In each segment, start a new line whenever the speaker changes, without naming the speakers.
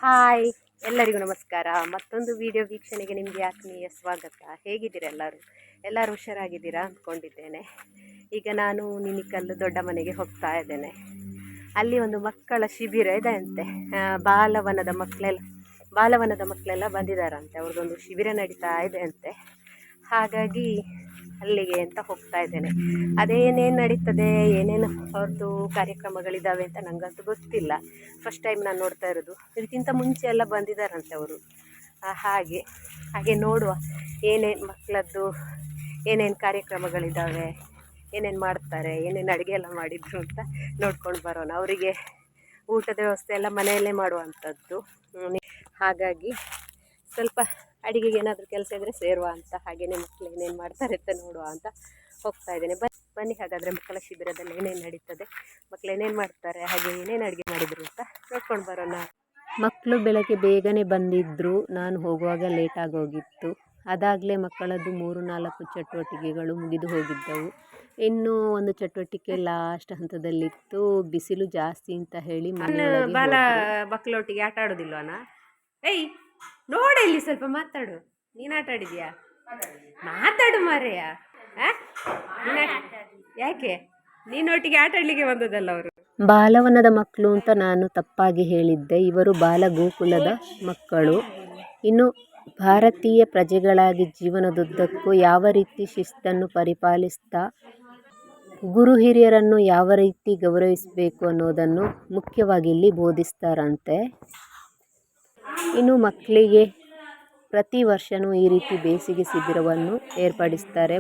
Hi, ಎಲ್ಲರಿಗೂ ನಮಸ್ಕಾರ. ಮತ್ತೊಂದು ವಿಡಿಯೋ ವೀಕ್ಷಣೆಗೆ ನಿಮಗೆ ಆತ್ಮೀಯ ಸ್ವಾಗತ. ಹೇಗಿದ್ದೀರಾ ಎಲ್ಲರೂ ಹುಷಾರಾಗಿದ್ದೀರಾ ಅಂದ್ಕೊಂಡಿದ್ದೇನೆ. ಈಗ ನಾನು ನಿನಿಕಲ್ಲು ದೊಡ್ಡ ಮನೆಗೆ ಹೋಗ್ತಾ ಇದ್ದೇನೆ. ಅಲ್ಲಿ ಒಂದು ಮಕ್ಕಳ ಶಿಬಿರ ಇದೆ ಅಂತೆ. ಬಾಲವನದ ಮಕ್ಕಳೆಲ್ಲ ಬಂದಿದ್ದಾರಂತೆ. ಅವ್ರದ್ದೊಂದು ಶಿಬಿರ ನಡೀತಾ ಇದೆ ಅಂತೆ. ಹಾಗಾಗಿ ಅಲ್ಲಿಗೆ ಅಂತ ಹೋಗ್ತಾ ಇದ್ದೇನೆ. ಅದೇನೇನು ನಡೀತದೆ, ಏನೇನು ಅವ್ರದ್ದು ಕಾರ್ಯಕ್ರಮಗಳಿದ್ದಾವೆ ಅಂತ ನನಗಂತೂ ಗೊತ್ತಿಲ್ಲ. ಫಸ್ಟ್ ಟೈಮ್ ನಾನು ನೋಡ್ತಾ ಇರೋದು. ಇದಕ್ಕಿಂತ ಮುಂಚೆ ಎಲ್ಲ ಬಂದಿದ್ದಾರಂತೆ ಅವರು. ಹಾಗೆ ನೋಡುವ ಏನೇನು ಮಕ್ಕಳದ್ದು ಏನೇನು ಕಾರ್ಯಕ್ರಮಗಳಿದ್ದಾವೆ, ಏನೇನು ಮಾಡ್ತಾರೆ, ಏನೇನು ಅಡುಗೆ ಎಲ್ಲ ಮಾಡಿದ್ರು ಅಂತ ನೋಡ್ಕೊಂಡು ಬರೋಣ. ಅವರಿಗೆ ಊಟದ ವ್ಯವಸ್ಥೆ ಎಲ್ಲ ಮನೆಯಲ್ಲೇ ಮಾಡುವಂಥದ್ದು. ಹಾಗಾಗಿ ಸ್ವಲ್ಪ ಅಡುಗೆಗೆ ಏನಾದರೂ ಕೆಲಸ ಇದ್ದರೆ ಸೇರುವ ಅಂತ, ಹಾಗೆಯೇ ಮಕ್ಕಳು ಏನೇನು ಮಾಡ್ತಾರೆ ಅಂತ ನೋಡುವ ಅಂತ ಹೋಗ್ತಾ ಇದ್ದೇನೆ. ಬನ್ನಿ ಹಾಗಾದರೆ ಮಕ್ಕಳ ಶಿಬಿರದಲ್ಲಿ ಏನೇನು ನಡೀತದೆ, ಮಕ್ಕಳು ಏನೇನು ಮಾಡ್ತಾರೆ, ಹಾಗೆ ಏನೇನು ಅಡುಗೆ ಮಾಡಿದರು ಅಂತ ನೋಡ್ಕೊಂಡು ಬರೋಣ. ಮಕ್ಕಳು ಬೆಳಗ್ಗೆ ಬೇಗನೆ ಬಂದಿದ್ದರು. ನಾನು ಹೋಗುವಾಗ ಲೇಟಾಗಿ ಹೋಗಿತ್ತು. ಅದಾಗಲೇ ಮಕ್ಕಳದ್ದು 3-4 ಚಟುವಟಿಕೆಗಳು ಮುಗಿದು ಹೋಗಿದ್ದವು. ಇನ್ನೂ ಒಂದು ಚಟುವಟಿಕೆ ಲಾಸ್ಟ್ ಹಂತದಲ್ಲಿತ್ತು. ಬಿಸಿಲು ಜಾಸ್ತಿ ಅಂತ ಹೇಳಿ ಮಕ್ಕಳೊಟ್ಟಿಗೆ ಆಟ ಆಡೋದಿಲ್ವನ? ಏಯ್ ನೋಡು, ಇಲ್ಲಿ ಸ್ವಲ್ಪ ಮಾತಾಡು. ನೀನು ಆಟ ಆಡಿದ್ಯಾ? ಮಾತಾಡು ಮಾರೆಯ. ಯಾಕೆ ನೀನೊಟ್ಟಿಗೆ ಆಟ ಆಡಲಿಕ್ಕೆ ಬಂದದಲ್ಲ ಅವರು? ಬಾಲವನದ ಮಕ್ಕಳು ಅಂತ ನಾನು ತಪ್ಪಾಗಿ ಹೇಳಿದ್ದೆ. ಇವರು ಬಾಲಗೋಕುಲದ ಮಕ್ಕಳು. ಇನ್ನು ಭಾರತೀಯ ಪ್ರಜೆಗಳಾಗಿ ಜೀವನದುದ್ದಕ್ಕೂ ಯಾವ ರೀತಿ ಶಿಸ್ತನ್ನು ಪರಿಪಾಲಿಸ್ತಾ ಗುರು ಹಿರಿಯರನ್ನು ಯಾವ ರೀತಿ ಗೌರವಿಸಬೇಕು ಅನ್ನೋದನ್ನು ಮುಖ್ಯವಾಗಿ ಇಲ್ಲಿ ಬೋಧಿಸ್ತಾರಂತೆ. ಇನ್ನು ಮಕ್ಕಳಿಗೆ ಪ್ರತಿ ವರ್ಷವೂ ಈ ರೀತಿ ಬೇಸಿಗೆ ಶಿಬಿರವನ್ನು ಏರ್ಪಡಿಸ್ತಾರೆ.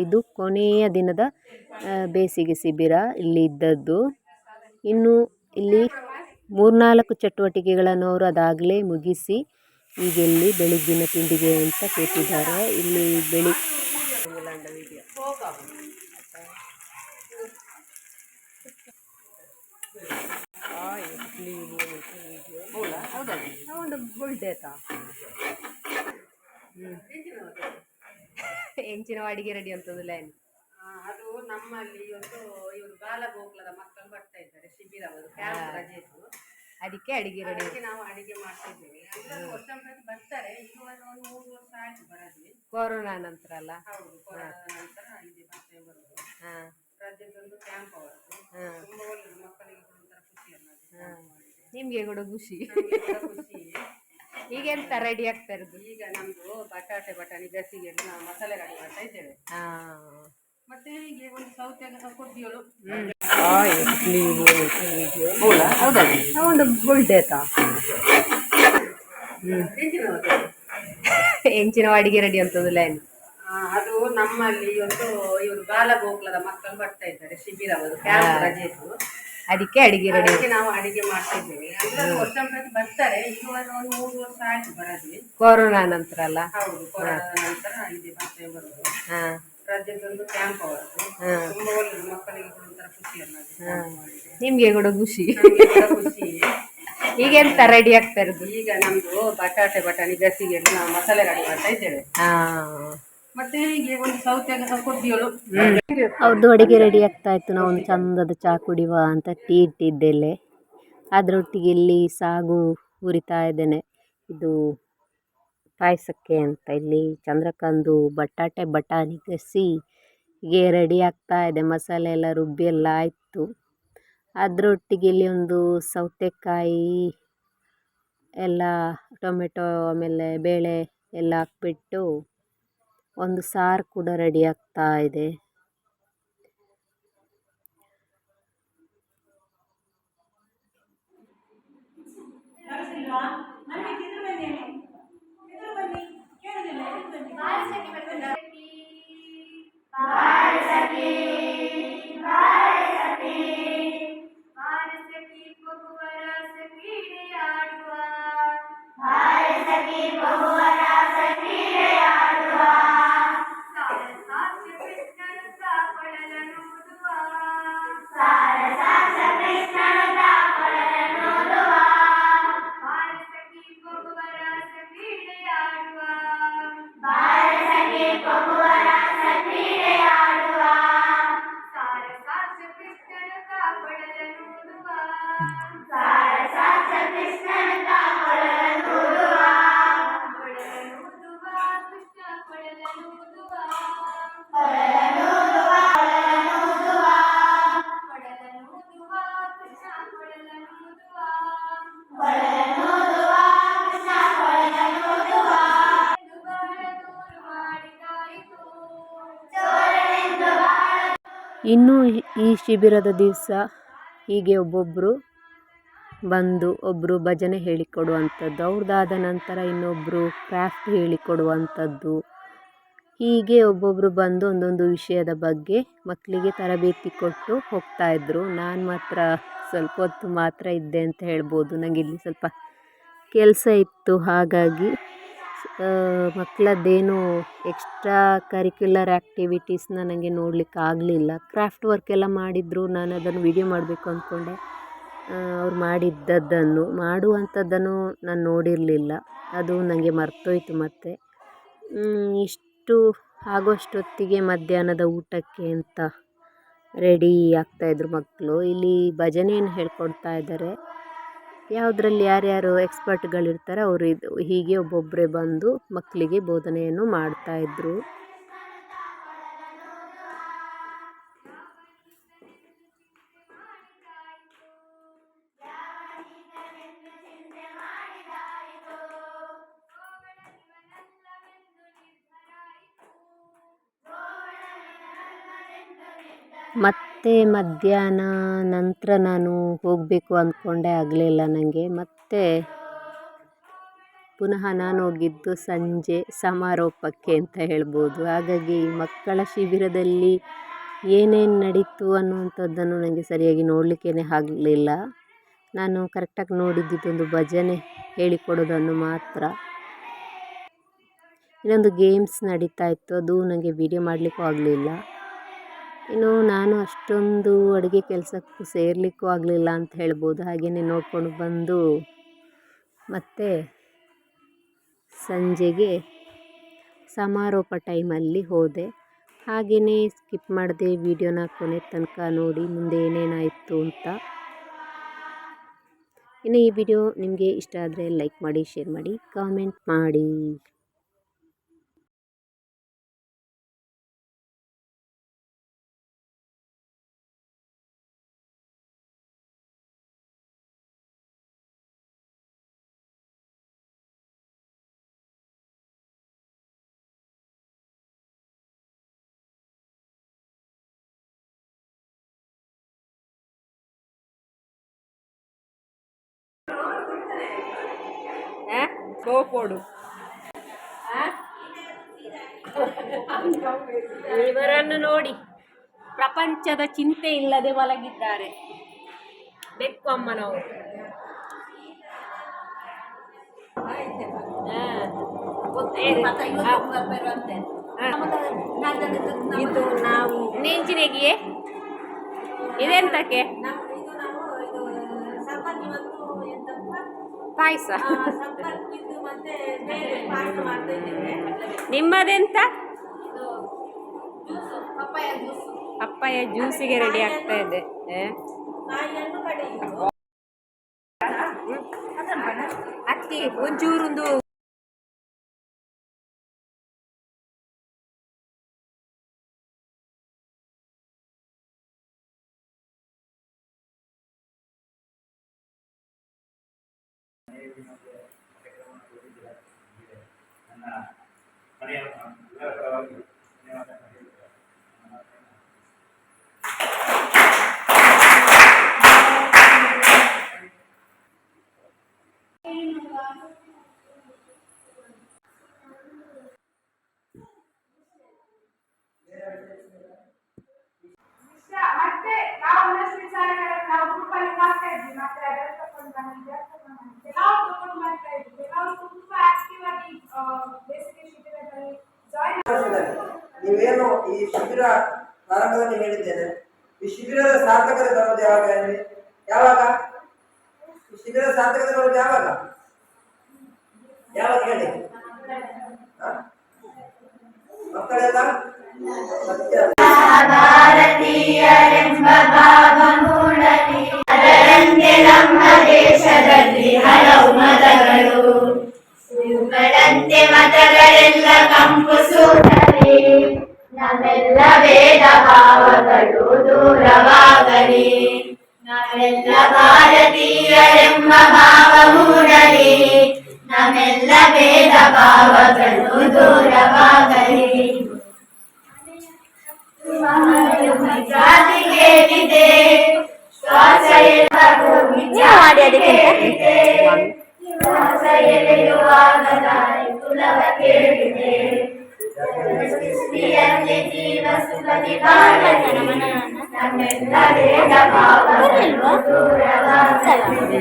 ಇದು ಕೊನೆಯ ದಿನದ ಬೇಸಿಗೆ ಶಿಬಿರ ಇಲ್ಲಿ ಇದ್ದದ್ದು. ಇನ್ನು ಇಲ್ಲಿ 3-4 ಚಟುವಟಿಕೆಗಳನ್ನು ಅವರು ಅದಾಗಲೇ ಮುಗಿಸಿ ಈಗ ಇಲ್ಲಿ ಬೆಳಗ್ಗಿನ ತಿಂಡಿಗೆ ಅಂತ ಕೂತಿದ್ದಾರೆ. ಇಲ್ಲಿ ಎಂಚಿನ ಅಡಿಗೆ ರೆಡಿ ಅಂತದ್ದು ಲೈನ್. ಅದು ನಮ್ಮಲ್ಲಿ ಇವರು ಬಾಲಗೋಕುಲದ ಮಕ್ಕಳು ಬರ್ತಾ ಇದ್ದಾರೆ ಶಿಬಿರ, ರಜೆ ಇತ್ತು, ಅದಕ್ಕೆ ಅಡಿಗೆ ರೆಡಿ. ನಾವು ಅಡಿಗೆ ಮಾಡ್ತಾ ಇದ್ದೇವೆ. ಬರ್ತಾರೆ. ಈಗ 3 ವರ್ಷ ಆಯ್ತು ಬರೋದು. ಕೊರೋನಾ ನಂತರ ಅಲ್ಲ? ಹೌದು, ಕೊರೋನಾ ನಂತರ ಇಲ್ಲಿ ಮತ್ತೆ ಬರೋದು. ರಜೆದೊಂದು ಕ್ಯಾಂಪ್ ಅವತ್ತು. ತುಂಬ ಒಳ್ಳೆಯದು, ಮಕ್ಕಳಿಗೆ ಒಂಥರ ಖುಷಿ ಅಲ್ಲ. ನಿಮ್ಗೆ ಕೂಡ ಖುಷಿ. ಈಗ ಎಂತ ರೆಡಿ ಆಗ್ತಾ ಇರೋದು? ಈಗ ನಮ್ದು ಬಟಾಣಿ ಗಸಿಗೆ ನಾವು ಮಸಾಲೆ ರೆಡಿ ಮಾಡ್ತಾ ಇದ್ದೇವೆ. ಮತ್ತೆ ಹೀಗೆ ಒಂದು ಸೌತೆಗೆ ಕೊಡ್ತೀವಳು. ಒಂದು ಬುಲ್ಡೇತಾ ಎಂಚಿನ ಅಡಿಗೆ ರೆಡಿ ಅಂತದ್ದು ಲೈನ್. ಅದು ನಮ್ಮಲ್ಲಿ ಇವರು ಬಾಲಗೋಕುಲದ ಮಕ್ಕಳು ಬರ್ತಾ ಇದ್ದಾರೆ ಶಿಬಿರ, ರಜೆ ಇತ್ತು, ಅದಕ್ಕೆ ಅಡಿಗೆ ರೆಡಿ. ನಾವು ಅಡಿಗೆ ಮಾಡ್ತಾ ಇದ್ದೇವೆ. ವರ್ಷ ಬರ್ತಾರೆ. ಈಗ 3 ವರ್ಷ ಆಯ್ತು ಬರೋದು. ಕೊರೋನಾ ನಂತರ ಅಲ್ಲ? ಹೌದು, ಕೊರೋನಾ ನಂತರ ಇಲ್ಲಿ ಮತ್ತೆ ಬರೋದು. ರಜೆದೊಂದು ಕ್ಯಾಂಪ್ ಅವತ್ತು. ತುಂಬ ಒಳ್ಳೆಯದು, ಮಕ್ಕಳಿಗೆ ಒಂಥರ ಖುಷಿ ಅಲ್ಲ. ನಿಮ್ಗೆ ಕೂಡ ಖುಷಿ. ಈಗ ಎಂತ ರೆಡಿ ಆಗ್ತಾ ಇರೋದು? ಈಗ ನಮ್ದು ಬಟಾಣಿ ಗಸಿಗೆ ನಾವು ಮಸಾಲೆ ರೆಡಿ ಮಾಡ್ತಾ ಇದ್ದೇವೆ. ಮತ್ತೆ ಹೀಗೆ ಒಂದು ಸೌತೆಗೆ ಕೊಡ್ತೀವಳು. ಅವ್ರದ್ದು ಅಡಿಗೆ ರೆಡಿ ಆಗ್ತಾ ಇತ್ತು. ನಾವು ಒಂದು ಚಂದದ ಚಾ ಕುಡಿಯುವ ಅಂತ ಟೀ ಇಟ್ಟಿದ್ದೆಲೆ. ಅದರೊಟ್ಟಿಗೆ ಇಲ್ಲಿ ಸಾಗು ಹುರಿತಾ ಇದ್ದೇನೆ. ಇದು ಪಾಯಸಕ್ಕೆ ಅಂತ. ಇಲ್ಲಿ ಚಂದ್ರಕಂದು ಬಟಾಣಿ ಗಸಿಗೆ ರೆಡಿ ಆಗ್ತಾ ಇದೆ. ಮಸಾಲೆ ಎಲ್ಲ ರುಬ್ಬಿ ಎಲ್ಲ ಆಯಿತು. ಅದರೊಟ್ಟಿಗೆ ಇಲ್ಲಿ ಒಂದು ಸೌತೆಕಾಯಿ ಎಲ್ಲ, ಟೊಮೆಟೊ, ಆಮೇಲೆ ಬೇಳೆ ಎಲ್ಲ ಹಾಕ್ಬಿಟ್ಟು ಒಂದು ಸಾರು ಕೂಡ ರೆಡಿ ಆಗ್ತಾ ಇದೆ. ಇನ್ನು ಈ ಶಿಬಿರದ ದಿವಸ ಹೀಗೆ ಒಬ್ಬೊಬ್ಬರು ಬಂದು ಒಬ್ಬರು ಭಜನೆ ಹೇಳಿಕೊಡುವಂಥದ್ದು, ಅವ್ರದ್ದಾದ ನಂತರ ಇನ್ನೊಬ್ಬರು ಕ್ರಾಫ್ಟ್ ಹೇಳಿಕೊಡುವಂಥದ್ದು, ಹೀಗೆ ಒಬ್ಬೊಬ್ಬರು ಬಂದು ಒಂದೊಂದು ವಿಷಯದ ಬಗ್ಗೆ ಮಕ್ಕಳಿಗೆ ತರಬೇತಿ ಕೊಟ್ಟು ಹೋಗ್ತಾಯಿದ್ರು. ನಾನು ಮಾತ್ರ ಸ್ವಲ್ಪ ಹೊತ್ತು ಮಾತ್ರ ಇದ್ದೆ ಅಂತ ಹೇಳ್ಬೋದು. ನನಗೆ ಇಲ್ಲಿ ಸ್ವಲ್ಪ ಕೆಲಸ ಇತ್ತು, ಹಾಗಾಗಿ ಮಕ್ಕಳದ್ದೇನು ಎಕ್ಸ್ಟ್ರಾ ಕರಿಕ್ಯುಲರ್ ಆ್ಯಕ್ಟಿವಿಟೀಸ್ನ ನನಗೆ ನೋಡಲಿಕ್ಕೆ ಆಗಲಿಲ್ಲ. ಕ್ರಾಫ್ಟ್ ವರ್ಕ್ ಎಲ್ಲ ಮಾಡಿದ್ರು, ನಾನು ಅದನ್ನು ವಿಡಿಯೋ ಮಾಡಬೇಕು ಅಂದ್ಕೊಂಡೆ. ಅವ್ರು ಮಾಡಿದ್ದನ್ನು ಮಾಡುವಂಥದ್ದನ್ನು ನಾನು ನೋಡಿರಲಿಲ್ಲ, ಅದು ನನಗೆ ಮರ್ತೋಯ್ತು. ಮತ್ತು ಇಷ್ಟು ಆಗೋಷ್ಟೊತ್ತಿಗೆ ಮಧ್ಯಾಹ್ನದ ಊಟಕ್ಕೆ ಅಂತ ರೆಡಿ ಆಗ್ತಾಯಿದ್ರು ಮಕ್ಕಳು. ಇಲ್ಲಿ ಭಜನೆಯನ್ನು ಹೇಳ್ಕೊಡ್ತಾ ಇದ್ದಾರೆ. ಯಾವುದರಲ್ಲಿ ಯಾರ್ಯಾರು ಎಕ್ಸ್ಪರ್ಟ್ಗಳಿರ್ತಾರೆ ಅವರು ಹೀಗೆ ಒಬ್ಬೊಬ್ಬರೇ ಬಂದು ಮಕ್ಕಳಿಗೆ ಬೋಧನೆಯನ್ನು ಮಾಡ್ತಾಯಿದ್ರು. ಮತ್ತೆ ಮಧ್ಯಾಹ್ನ ನಂತರ ನಾನು ಹೋಗಬೇಕು ಅಂದ್ಕೊಂಡೆ, ಆಗಲಿಲ್ಲ ನನಗೆ. ಮತ್ತೆ ಪುನಃ ನಾನು ಹೋಗಿದ್ದು ಸಂಜೆ ಸಮಾರೋಪಕ್ಕೆ ಅಂತ ಹೇಳ್ಬೋದು. ಹಾಗಾಗಿ ಮಕ್ಕಳ ಶಿಬಿರದಲ್ಲಿ ಏನೇನು ನಡೀತು ಅನ್ನುವಂಥದ್ದನ್ನು ನನಗೆ ಸರಿಯಾಗಿ ನೋಡಲಿಕ್ಕೇ ಆಗಲಿಲ್ಲ. ನಾನು ಕರೆಕ್ಟಾಗಿ ನೋಡಿದ್ದೊಂದು ಭಜನೆ ಹೇಳಿಕೊಡೋದನ್ನು ಮಾತ್ರ. ಇನ್ನೊಂದು ಗೇಮ್ಸ್ ನಡೀತಾ ಇತ್ತು, ಅದು ನನಗೆ ವಿಡಿಯೋ ಮಾಡಲಿಕ್ಕೂ ಆಗಲಿಲ್ಲ. ಇನ್ನು ನಾನು ಅಷ್ಟೊಂದು ಅಡುಗೆ ಕೆಲಸಕ್ಕೂ ಸೇರಲಿಕ್ಕೂ ಆಗಲಿಲ್ಲ ಅಂತ ಹೇಳ್ಬೋದು. ಹಾಗೆಯೇ ನೋಡ್ಕೊಂಡು ಬಂದು ಮತ್ತೆ ಸಂಜೆಗೆ ಸಮಾರೋಪ ಟೈಮಲ್ಲಿ ಹೋದೆ. ಹಾಗೆಯೇ ಸ್ಕಿಪ್ ಮಾಡದೆ ವಿಡಿಯೋನ ಕೊನೆ ತನಕ ನೋಡಿ ಮುಂದೆ ಏನೇನಾಯಿತು ಅಂತ. ಇನ್ನು ಈ ವಿಡಿಯೋ ನಿಮಗೆ ಇಷ್ಟ ಆದರೆ ಲೈಕ್ ಮಾಡಿ, ಶೇರ್ ಮಾಡಿ, ಕಾಮೆಂಟ್ ಮಾಡಿ.
ಸೋಪೋಡು
ಇವರನ್ನು ನೋಡಿ, ಪ್ರಪಂಚದ ಚಿಂತೆ ಇಲ್ಲದೆ ಮಲಗಿದ್ದಾರೆ ಬೆಕ್ಕು ಅಮ್ಮನವರು. ಇದು ನಾವು ನೆಂಚಿನೆಗಿಯೇ ಇದೆಂತಕ್ಕೆ ಪಾಯಸ. ನಿಮ್ಮದೆಂತ? ಪಪ್ಪಾಯ ಜ್ಯೂಸಿಗೆ ರೆಡಿ ಆಗ್ತಾ ಇದೆ. ಅಕ್ಕಿ ಒಂಚೂರೊಂದು
ನೀವೇನು ಈ ಶಿಬಿರ ಪ್ರಾರಂಭದಲ್ಲಿ ಹೇಳಿದ್ದೇನೆ. ಈ ಶಿಬಿರದ ಸಾರ್ಥಕತೆ ಬರೋದು ಯಾವಾಗ? ಯಾವಾಗ ಈ ಶಿಬಿರದ ಸಾರ್ಥಕತೆ ಬರೋದು ಯಾವಾಗ? ಯಾವಾಗ ಹೇಳಿ ಮಕ್ಕಳೆಲ್ಲ? ಭಾರತೀಯರೆಂಬ ಭಾವ ಮೂಡಲಿ, ಅದರಂತೆ ನಮ್ಮ ದೇಶದಲ್ಲಿ ಹಲವು ಮತಗಳು, ಇವುಗಳಂತೆ ಮತಗಳೆಲ್ಲ ಕಂಪು ಸೂಡಲಿ, ನಮ್ಮೆಲ್ಲ ಭೇದ ಭಾವಗಳು ದೂರವಾಗಲಿ, ನಾವೆಲ್ಲ ಭಾರತೀಯರೆಂಬ ಭಾವ ಮೂಡಲಿ, ನಮ್ಮೆಲ್ಲ ಭೇದ ಭಾವಗಳು ದೂರವಾಗಲಿ.
ಜಾತಿಗೇನಿದೆ ಶ್ವಾಸ ಎಲ್ಲವೂ
ಮಾಡಿ ಅದಕ್ಕಿಂತ
ಶ್ವಾಸ ಎಳೆಯುವಾಗದ ಕುಲವ ಕೇಳಿದೆ ಸೃಷ್ಟಿಯಲ್ಲಿ ಜೀವ ಸುಖದಿ ಬಾಳದೆ ನಮ್ಮೆಲ್ಲರೇದ ಭಾವವನ್ನು ದೂರವಾಗದೆ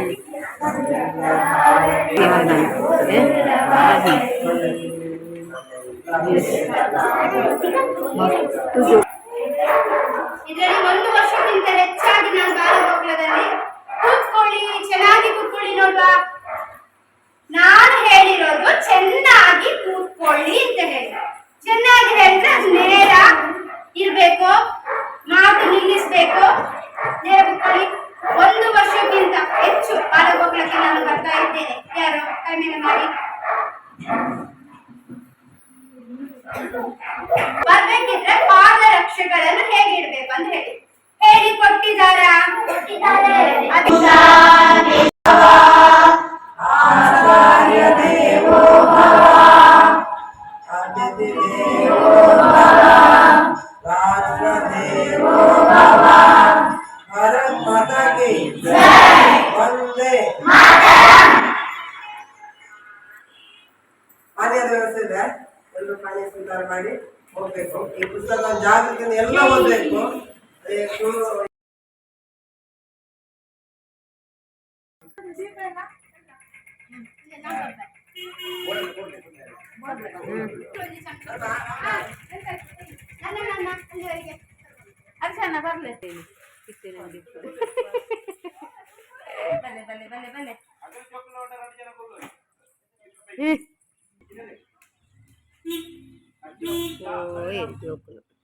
ಇದರಲ್ಲಿ 1 ವರ್ಷಕ್ಕಿಂತ ಹೆಚ್ಚಾಗಿ ನಾನು ಬಾಲಗೋಕುಲದಲ್ಲಿ ಕೂತ್ಕೊಳ್ಳಿ, ಚೆನ್ನಾಗಿ ಕೂತ್ಕೊಳ್ಳಿ ನೋಡುವ. ನಾನು ಹೇಳಿರೋದು ಚೆನ್ನಾಗಿ ಕೂತ್ಕೊಳ್ಳಿ ಅಂತ ಹೇಳಿ. ಚೆನ್ನಾಗಿ ಹೇಳಿದ್ರೆ ಅದು ನೇರ ಇರ್ಬೇಕು, ಮಾತು ನಿಲ್ಲಿಸ್ಬೇಕು. ನೇರ ಕೂತ್ಕೊಳ್ಳಿ. 1 ವರ್ಷಕ್ಕಿಂತ ಹೆಚ್ಚು ಬಾಲಗೋಕುಲಕ್ಕೆ ನಾನು ಬರ್ತಾ ಇದ್ದೇನೆ. ಯಾರು ಕೈ ಮೇಲೆ ಮಾಡಿ. ಬರ್ಬೇಕಿದ್ರೆ ಪಾದರಕ್ಷೆಗಳನ್ನು ಹೇಗೆ ಇಡ್ಬೇಕು ಅಂತ ಹೇಳಿ ಕೊಟ್ಟಿದ್ದಾರಾ?
ಆಚಾರ್ಯ ದೇವೋ ಭವ ಅತಿಥಿ ದೇವೋ ಭವ ರಾಷ್ಟ್ರ ದೇವೋ ಭವ ಭಾರತ್ ಮಾತಾ ಕಿ ಜೈ ವಂದೇ ಪಾನೀಯದ ವ್ಯವಸ್ಥೆ ಇದೆ. ಎಲ್ಲರೂ ಪಾನೀಯ ಸ್ವೀಕಾರ ಮಾಡಿ ಹೋಗ್ಬೇಕು. ಈ ಪುಸ್ತಕ ಜಾಗೃತಿಯಿಂದ ಎಲ್ಲ ಓದ್ಬೇಕು.
ಅರ್ಚನಾ ಬರ್ಲಿ. ಬಲ್ಲೆ
ಓ